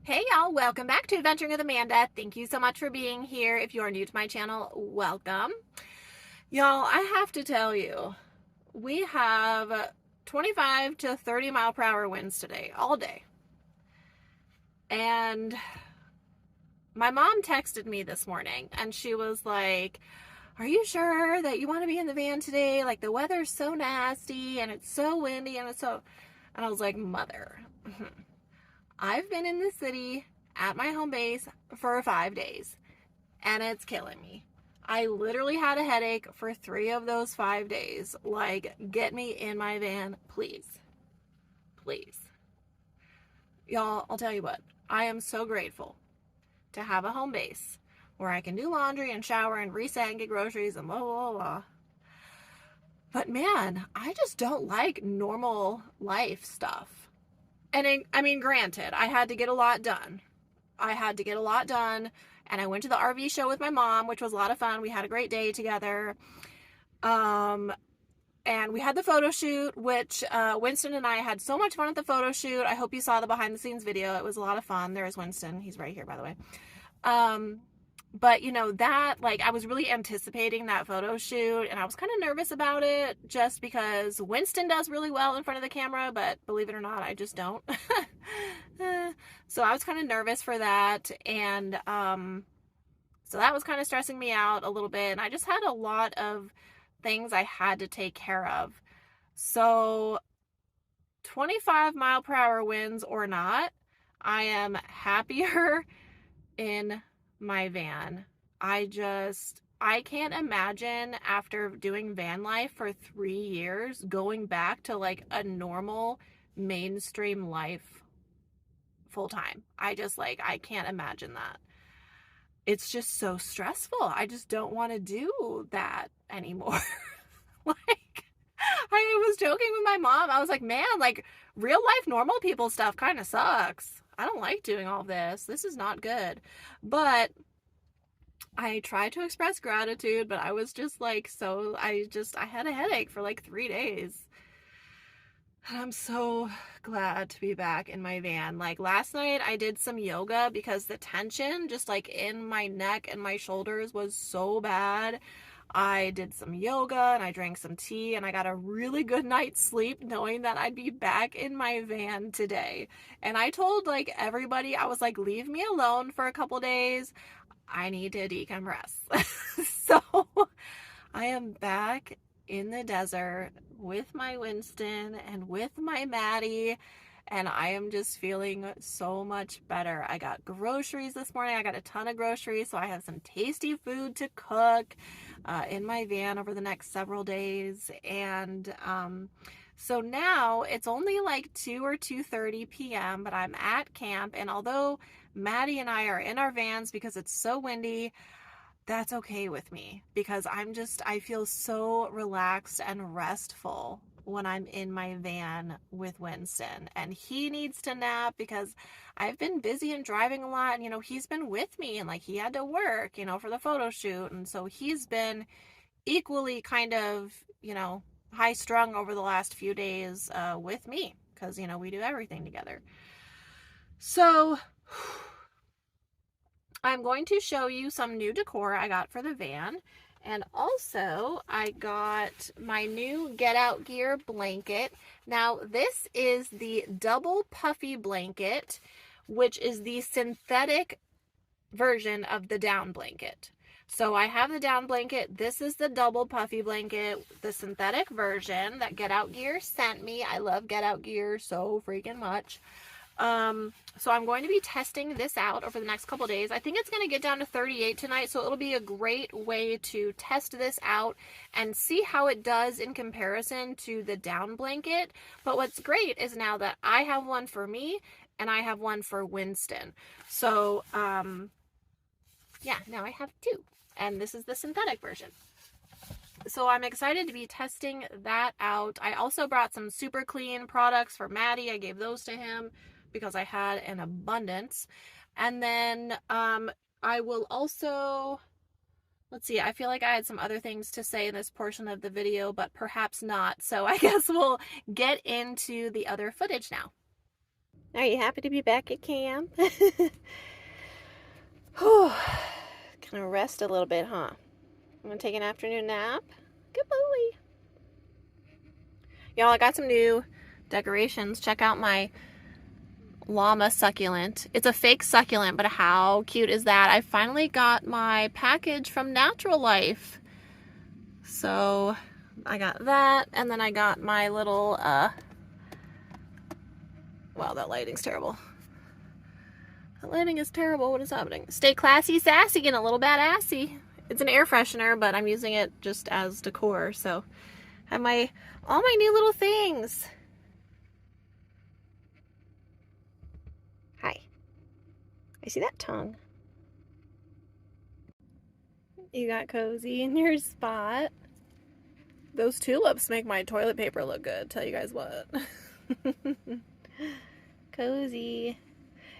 Hey y'all, welcome back to Adventuring with Amanda. Thank you so much for being here. If you are new to my channel, welcome. Y'all, I have to tell you, we have 25 to 30 mile per hour winds today, all day. And my mom texted me this morning and she was like, are you sure that you want to be in the van today? Like the weather's so nasty and it's so windy and and I was like, Mother, I've been in the city at my home base for 5 days and it's killing me. I literally had a headache for 3 of those 5 days. Like, get me in my van, please. Please. Y'all, I'll tell you what, I am so grateful to have a home base where I can do laundry and shower and reset and get groceries and blah, blah, blah. But man, I just don't like normal life stuff. And I mean, granted, I had to get a lot done. And I went to the RV show with my mom, which was a lot of fun. We had a great day together. And we had the photo shoot, which Winston and I had so much fun at the photo shoot. I hope you saw the behind the scenes video. It was a lot of fun. There's Winston. He's right here, by the way. But you know, that, like, I was really anticipating that photo shoot and I was kind of nervous about it just because Winston does really well in front of the camera, but believe it or not, I just don't. So I was kind of nervous for that. And, so that was kind of stressing me out a little bit. And I just had a lot of things I had to take care of. So 25 mile per hour winds or not, I am happier in my van. I can't imagine after doing van life for 3 years going back to like a normal mainstream life full time. I can't imagine that. It's just so stressful. I just don't want to do that anymore. Like, I was joking with my mom. I was like, man, like real life normal people stuff kind of sucks. I don't like doing all this. This is not good. But I tried to express gratitude, but I was just like, I had a headache for like 3 days. And I'm so glad to be back in my van. Like last night I did some yoga because the tension just like in my neck and my shoulders was so bad. I did some yoga and I drank some tea and I got a really good night's sleep knowing that I'd be back in my van today. And I told like everybody, I was like, leave me alone for a couple days. I need to decompress. So I am back in the desert with my Winston and with my Maddie, and I am just feeling so much better. I got groceries this morning. I got a ton of groceries, so I have some tasty food to cook in my van over the next several days. And so now it's only like 2 or 2:30 p.m., but I'm at camp, and although Maddie and I are in our vans because it's so windy, that's okay with me because I feel so relaxed and restful when I'm in my van with Winston. And he needs to nap because I've been busy and driving a lot, and he's been with me and like he had to work, for the photo shoot. And so he's been equally kind of, high strung over the last few days with me because, we do everything together. So I'm going to show you some new decor I got for the van. And also, I got my new Get Out Gear blanket. Now, this is the double puffy blanket, which is the synthetic version of the down blanket. So I have the down blanket. This is the double puffy blanket, the synthetic version that Get Out Gear sent me. I love Get Out Gear so freaking much. So I'm going to be testing this out over the next couple days. I think it's going to get down to 38 tonight, so it'll be a great way to test this out and see how it does in comparison to the down blanket. But what's great is now that I have one for me and I have one for Winston. So, yeah, now I have 2, and this is the synthetic version. So I'm excited to be testing that out. I also brought some super clean products for Maddie. I gave those to him because I had an abundance. And then I will also, let's see, I feel like I had some other things to say in this portion of the video, but perhaps not. So I guess we'll get into the other footage now. Are you happy to be back at camp? Whew. Gonna rest a little bit, huh? I'm gonna take an afternoon nap. Good boy. Y'all, I got some new decorations. Check out my llama succulent. It's a fake succulent, but how cute is that? I finally got my package from Natural Life. So I got that, and then I got my little, wow, that lighting's terrible. That lighting is terrible. What is happening? Stay classy, sassy, and a little badassy. It's an air freshener, but I'm using it just as decor. So I have all my new little things. Hi. I see that tongue. You got cozy in your spot. Those tulips make my toilet paper look good. Tell you guys what. Cozy.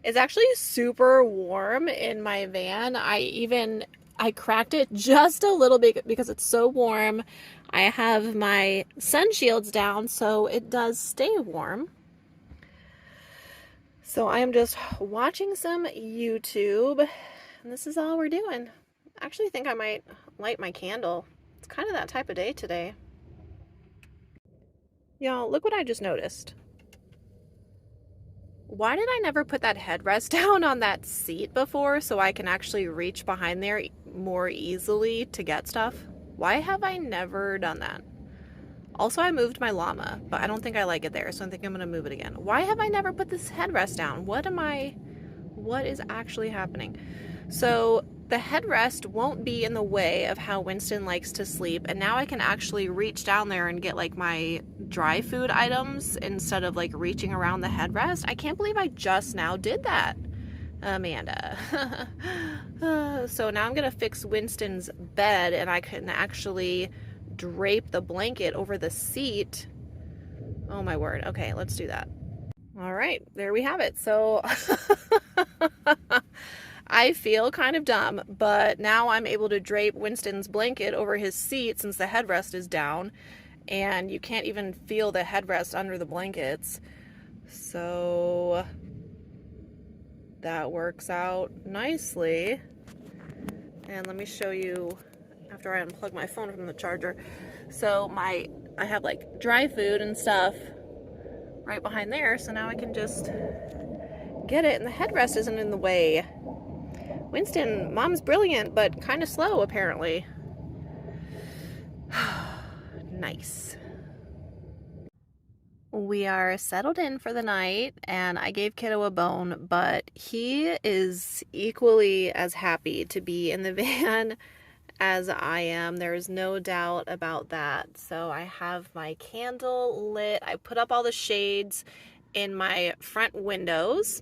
It's actually super warm in my van. I cracked it just a little bit because it's so warm. I have my sun shields down so it does stay warm. So I am just watching some YouTube, and this is all we're doing. I actually think I might light my candle. It's kind of that type of day today. Y'all, look what I just noticed. Why did I never put that headrest down on that seat before so I can actually reach behind there more easily to get stuff? Why have I never done that? Also, I moved my llama, but I don't think I like it there, so I think I'm gonna move it again. Why have I never put this headrest down? What is actually happening? So the headrest won't be in the way of how Winston likes to sleep, and now I can actually reach down there and get like my dry food items instead of like reaching around the headrest. I can't believe I just now did that, Amanda. So now I'm gonna fix Winston's bed, and I can actually drape the blanket over the seat. Oh my word. Okay, let's do that. All right, there we have it. So I feel kind of dumb, but now I'm able to drape Winston's blanket over his seat since the headrest is down, and you can't even feel the headrest under the blankets. So that works out nicely. And let me show you after I unplug my phone from the charger. So I have like dry food and stuff right behind there, so now I can just get it and the headrest isn't in the way. Winston, mom's brilliant, but kind of slow apparently. Nice. We are settled in for the night, and I gave Kiddo a bone, but he is equally as happy to be in the van as I am. There is no doubt about that. So I have my candle lit. I put up all the shades in my front windows.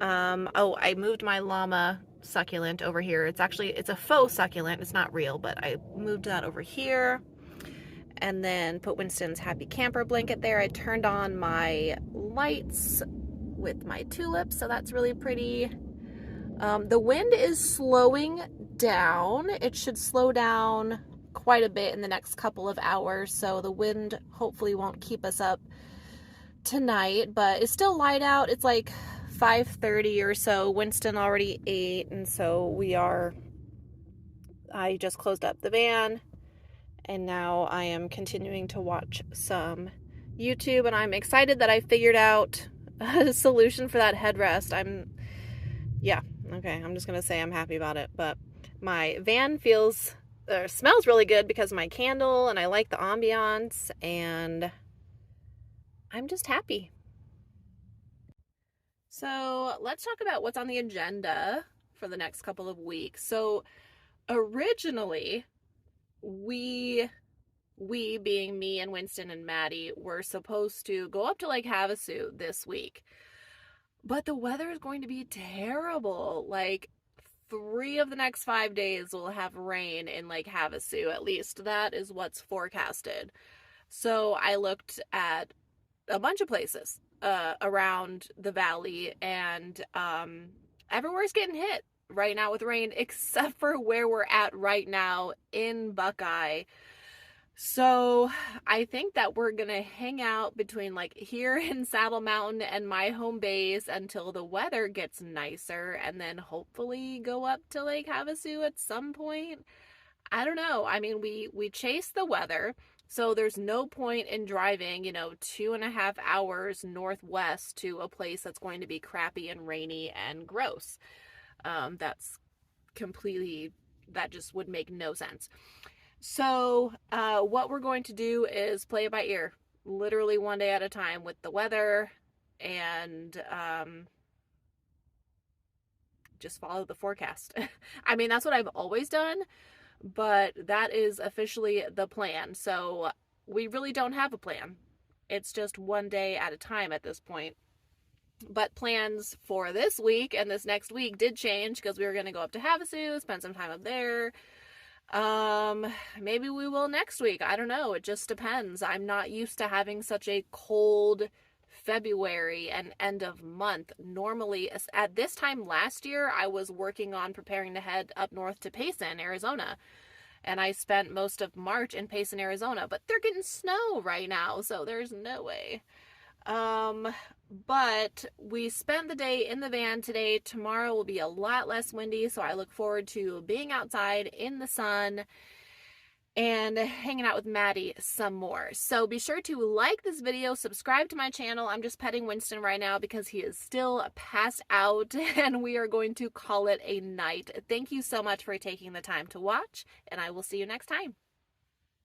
Oh, I moved my llama succulent over here. It's a faux succulent. It's not real, but I moved that over here. And then put Winston's happy camper blanket there. I turned on my lights with my tulips, so that's really pretty. The wind is slowing down. It should slow down quite a bit in the next couple of hours, so the wind hopefully won't keep us up tonight, but it's still light out. It's like 5:30 or so. Winston already ate, and so I just closed up the van, and now I am continuing to watch some YouTube, and I'm excited that I figured out a solution for that headrest. I'm just gonna say I'm happy about it, but my van smells really good because of my candle, and I like the ambiance, and I'm just happy. So let's talk about what's on the agenda for the next couple of weeks. So originally, we being me and Winston and Maddie were supposed to go up to Lake Havasu this week, but the weather is going to be terrible. Like 3 of the next 5 days will have rain in Lake Havasu. At least that is what's forecasted. So I looked at a bunch of places around the valley, and everywhere's getting hit right now with rain except for where we're at right now in Buckeye. So I think that we're gonna hang out between like here in Saddle Mountain and my home base until the weather gets nicer, and then hopefully go up to Lake Havasu at some point. I don't know. I mean, we chase the weather, so there's no point in driving, 2.5 hours northwest to a place that's going to be crappy and rainy and gross. That's completely, that just would make no sense. So, what we're going to do is play it by ear, literally one day at a time with the weather, and just follow the forecast. I mean, that's what I've always done, but that is officially the plan. So, we really don't have a plan. It's just one day at a time at this point. But plans for this week and this next week did change because we were going to go up to Havasu, spend some time up there. Maybe we will next week. I don't know. It just depends. I'm not used to having such a cold February and end of month. Normally, at this time last year, I was working on preparing to head up north to Payson, Arizona. And I spent most of March in Payson, Arizona. But they're getting snow right now, so there's no way. But we spent the day in the van today. Tomorrow will be a lot less windy, so I look forward to being outside in the sun and hanging out with Maddie some more. So be sure to like this video, subscribe to my channel. I'm just petting Winston right now because he is still passed out, and we are going to call it a night. Thank you so much for taking the time to watch, and I will see you next time.